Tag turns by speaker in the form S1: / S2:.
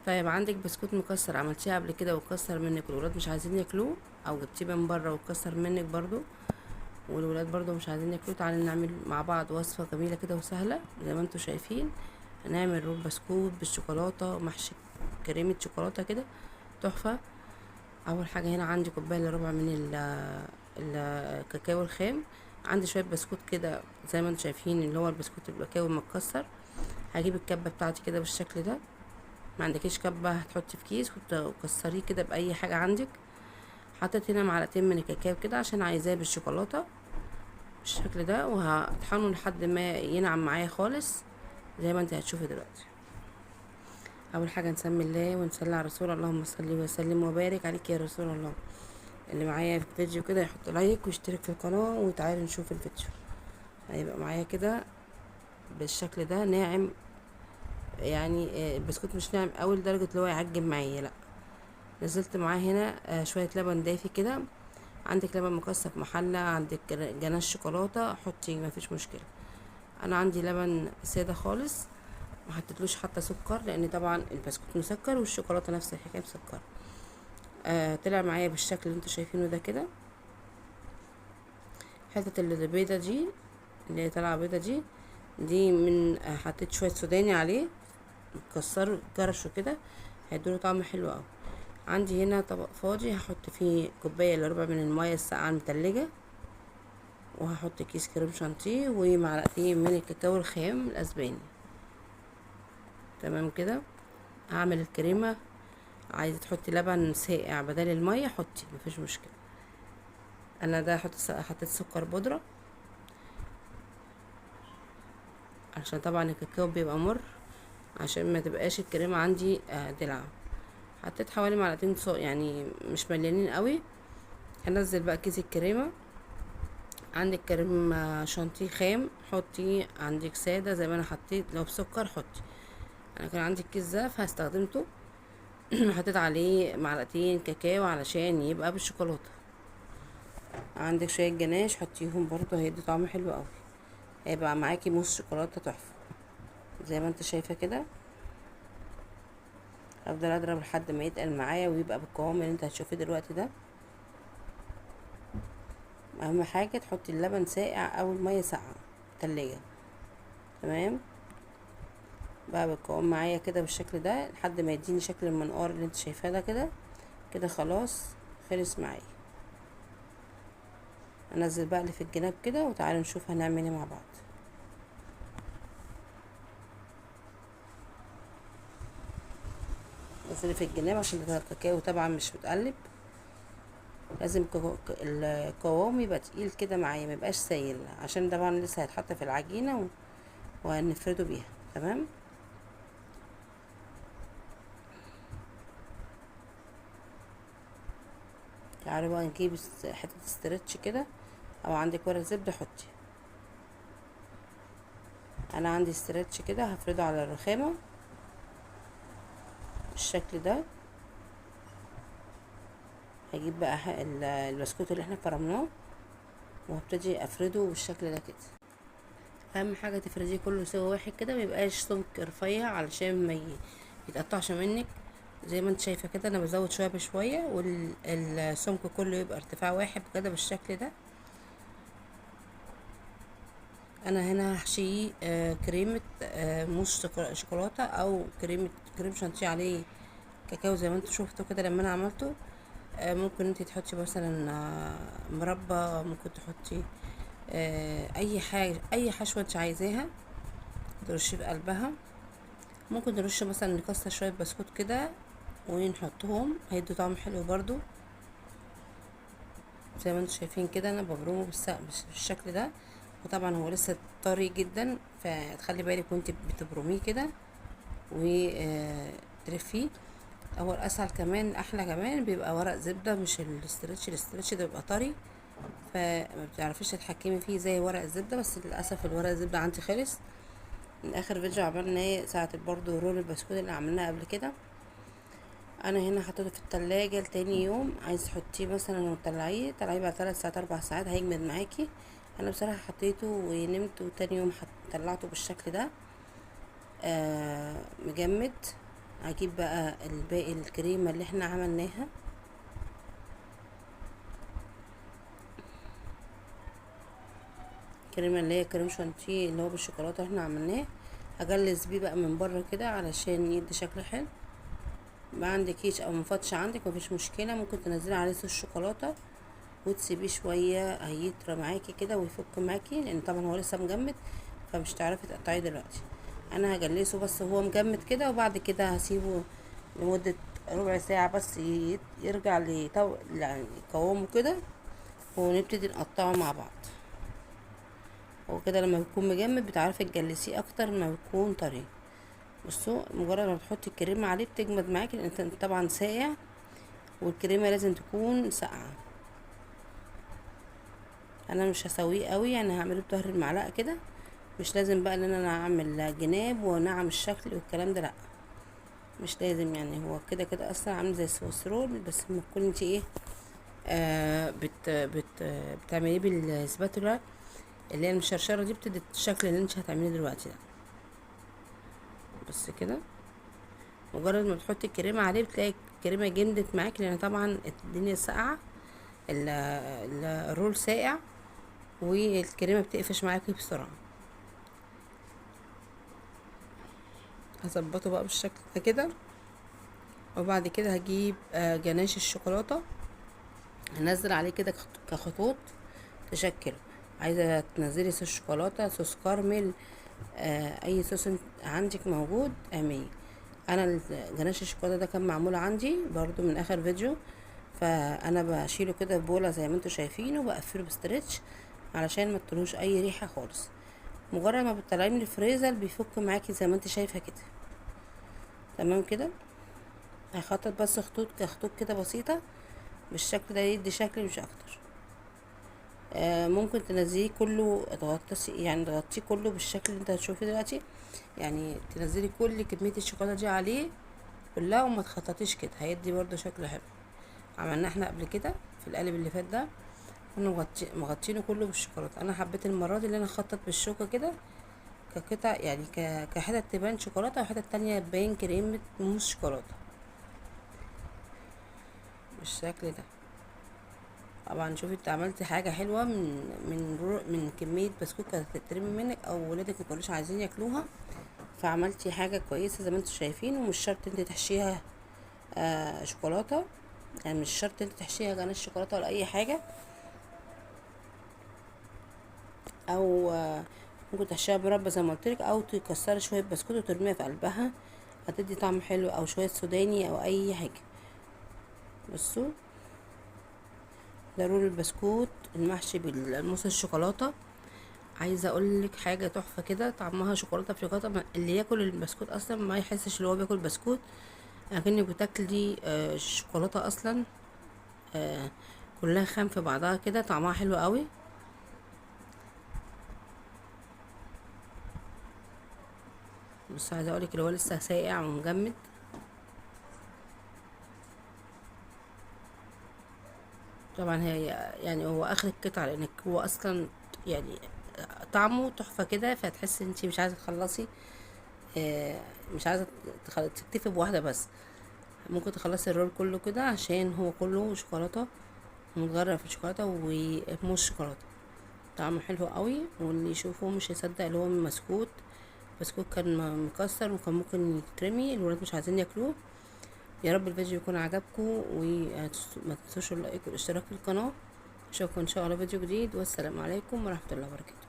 S1: طيب عندك بسكوت مكسر عملتيه قبل كده وكسر منك والولاد مش عايزين ياكلوه، او جبتيه من بره وكسر منك برضو والولاد برضو مش عايزين ياكلوه، تعالي نعمل مع بعض وصفة جميلة كده وسهلة زي ما انتوا شايفين. هنعمل رول بسكوت بالشوكولاتة محشي كريمة شوكولاتة كده تحفة. اول حاجة هنا عندي كوباية الا ربع من الكاكاو الخام. عندي شوية بسكوت كده زي ما انتوا شايفين اللي هو البسكوت الكاكاو المتكسر. هجيب الكبة بتاعتي كده بالشكل ده. ما عندكيش كبة هتحطي في كيس وتكسريه كده بأي حاجة عندك. حطيت هنا معلقتين من الكاكاو كده عشان عايزاه بالشوكولاتة بالشكل ده، وهطحنه لحد ما ينعم معايا خالص زي ما انت هتشوفي دلوقتي. اول حاجه نسمي الله ونصلي على الرسول، اللهم صل وسلم وبارك عليك يا رسول الله. اللي معايا في الفيديو كده يحط لايك ويشترك في القناه وتعالوا نشوف الفيديو. هيبقى معايا كده بالشكل ده ناعم، يعني البسكوت مش ناعم قوي لدرجه اللي هو يعجن معايا، لا. نزلت معاه هنا شويه لبن دافي كده. عندك لبن مكثف محلى، عندك جناش شوكولاته حطي مفيش مشكله. انا عندي لبن ساده خالص ما حطيتلوش حتى سكر، لان طبعا البسكوت مسكر والشوكولاته نفس الحكايه مسكر. طلع معايا بالشكل اللي انتوا شايفينه ده كده. حته البيضه دي اللي هي طالعه بيضه دي من حطيت شويه سوداني عليه مكسر جرشه كده هيدوله طعم حلو قوي. عندي هنا طبق فاضي هحط فيه كوبايه الا ربع من الميه الساقعه المتلجه، وهحط كيس كريم شانتيه ومعلقتين من الكاكاو الخام الاسباني. تمام كده. هعمل الكريمه. عايزه تحطي لبن ساقع بدل الميه حطي مفيش مشكله. انا ده حطيت سكر بودره عشان طبعا الكاكاو بيبقى مر، عشان ما تبقاش الكريمه عندي دلع. حطيت حوالي معلقتين يعني مش مليانين قوي. هنزل بقى كيس الكريمه. عندك كريم شانتيه خام حطي، عندك ساده زي ما انا حطيت لو بسكر حطي. انا كان عندي الكيس ده فاستخدمته. حطيت عليه معلقتين كاكاو علشان يبقى بالشوكولاته. عندك شويه جناش حطيهم برضو هيدي طعم حلو قوي، هيبقى معاكي موس شوكولاته تحفه زي ما انت شايفه كده. افضل اضرب لحد ما يتقل معايا ويبقى بالقوام اللي انت هتشوفيه دلوقتي ده. اهم حاجه تحطي اللبن ساقع او الميه ساقعه تلاجة. تمام. بقى بالقوام معايا كده بالشكل ده لحد ما يديني شكل المنقار اللي انت شايفاه ده كده. كده خلاص خلص معايا. انزل بقى اللي في الجناب كده وتعالوا نشوف هنعمل ايه مع بعض. نزل في الجناب عشان ده الكاكاو طبعا مش متقلب. لازم القوام يبقى تقيل كده معايا، ما يبقاش سايل، عشان طبعا لسه هيتحط في العجينه وهنفرده بيها. تمام. تعالوا بقى نجيب حته استرتش كده، او عندك ورق زبده حطي. انا عندي استرتش كده هفرده على الرخامه بالشكل ده. هجيب بقى البسكوت اللي احنا فرمناه وهبتدي افرده بالشكل ده كده. اهم حاجه تفرديه كله سوا واحد كده، ميبقاش سمك رفيع علشان ما يتقطعش منك. زي ما انت شايفه كده انا بزود شويه بشويه والسمك كله يبقى ارتفاع واحد كده بالشكل ده. انا هنا هحشيه كريمه موس شوكولاته او كريم شانتيه عليه كاكاو زي ما انتوا شفتوا كده لما انا عملته. ممكن انت تحطي مثلا مربى، ممكن تحطي اي حاجه اي حشوه انت عايزاها ترشيه في قلبها. ممكن نرش مثلا نكسر شويه بسكوت كده ونحطهم هيدوا طعم حلو برضو. زي ما انتم شايفين كده انا ببرمه بالشكل ده، وطبعا هو لسه طري جدا فتخلي بالك وانت بتبرميه كده وتلفيه. هو الاسهل كمان احلى كمان بيبقى ورق زبده مش الاسترتش ده بيبقى طري فما بتعرفيش تتحكمي فيه زي ورق الزبده، بس للاسف الورق الزبده عندي خلص. من اخر فيديو عملنا ايه ساعه برضو رول البسكوت اللي عملناه قبل كده. انا هنا حطيته في التلاجة لتاني يوم، عايز تحطيه مثلا وتطلعيه بعد 3 ساعات 4 ساعات هيجمد معاكي. انا بصراحه حطيته ونمت وتاني يوم طلعته بالشكل ده مجمد. هجيب بقى الباقي الكريمة اللي احنا عملناها، الكريمة اللي هي كريم شانتيه اللي هو بالشوكولاتة احنا عملناه، هجلس بيه بقى من بره كده علشان يدي شكل حلو. ما عندكيش او مفضش عندك مفيش مشكلة، ممكن تنزلي عليه صوص شوكولاتة وتسيبيه شوية هيطرى معاكي كده ويفك معاكي، لان طبعا هو لسه مجمد فمش تعرفي تقطعيه دلوقتي. انا هجلسه بس وهو مجمد كده، وبعد كده هسيبه لمدة ربع ساعة بس يرجع يعني قوامه كده، ونبتدي نقطعه مع بعض. هو كده لما بيكون مجمد بتعرفي تجلسيه اكتر ما بيكون طري. بصوا مجرد ما بتحطي الكريمة عليه بتجمد معاكي، لان انت طبعا ساقع والكريمة لازم تكون ساقعة. انا مش هسويه قوي، يعني هعمله بظهر المعلقة كده، مش لازم بقى ان انا اعمل جناب ونعم الشكل والكلام ده، لا مش لازم. يعني هو كده كده اصلا عامل زي السويسرول، بس لما تكون انت ايه بتعمليه بالسباتولا اللي هي المشرشره دي، بتدي الشكل اللي انت هتعمليه دلوقتي ده. بس كده مجرد ما بتحطي الكريمه عليه بتلاقي الكريمه جمدت معاكي، لان طبعا الدنيا ساقعه، الرول ساقع والكريمه بتقفش معاكي بسرعه. هظبطه بقى بالشكل ده كده، وبعد كده هجيب جناش الشوكولاته، هنزل عليه كده كخطوط تشكله. عايزه تنزلي صوص شوكولاته، صوص كارميل، اي صوص عندك موجود اعمليه. انا جناش الشوكولاته ده كان معمول عندي برضو من اخر فيديو، فانا بشيله كده في بوله زي ما انتوا شايفين، وبقفله بستريتش علشان ما تطلعوش اي ريحه خالص. مجرد ما بتطلعيه من الفريزر بيفك معاكي زي ما انت شايفه كده. تمام كده، هخطط بس خطوط كخطوط كده بسيطه بالشكل ده، يدي شكل مش اكتر. ممكن تنزليه كله يعني تغطيه كله بالشكل اللي انت هتشوفيه دلوقتي، يعني تنزلي كل كمية الشوكولاتة دي عليه كلها وما تخططيش كده، هيدي برضو شكل حلو. عملنا احنا قبل كده في القالب اللي فات ده، كنا مغطينه كله بالشوكولاتة. انا حبيت المرة دي اللي انا اخطط بالشوكة كده كقطع، يعني كحتت تبان شوكولاتة وحتت تانية تبان كريمة موس شوكولاتة بالشكل ده. طبعا شوفي انت عملتي حاجه حلوه من كميه بسكوت كانت هتترمي منك او ولادك مكانوش عايزين ياكلوها، فعملتي حاجه كويسه زي ما انتوا شايفين. ومش شرط انت تحشيها شوكولاته، يعني مش شرط انت تحشيها جناش شوكولاته ولا اي حاجه، او ممكن تحشيها مربى زي ما قلتلك، او تكسري شويه بسكوت وترميها في قلبها هتدي طعم حلو، او شويه سوداني او اي حاجه. بصوا ده رول البسكوت المحشي بالموس الشوكولاته. عايزه اقول لك حاجه تحفه كده، طعمها شوكولاته في شوكولاته، اللي ياكل البسكوت اصلا ما يحسش ان هو بياكل بسكوت، لكنك بتاكلي شوكولاته اصلا كلها خام في بعضها كده، طعمها حلو قوي. بس عايزه اقول لك اللي هو لسه ساقع ومجمد. طبعا هي يعني هو اخر القطعه، لانك هو اصلا يعني طعمه تحفه كده، فتحسي انتي مش عايزه تخلصي، مش عايزه تكتفي بواحده بس، ممكن تخلصي الرول كله كده عشان هو كله شوكولاته متغرق في الشوكولاته وموس شوكولاته. طعمه حلو قوي، واللي يشوفه مش هيصدق اللي هو من بسكوت. بسكوت كان مكسر وكان ممكن يترمي، الولاد مش عايزين ياكلوه. يا رب الفيديو يكون عجبكم، وما تنسوش اللايك والاشتراك في القناه. اشوفكم ان شاء الله فيديو جديد، والسلام عليكم ورحمه الله وبركاته.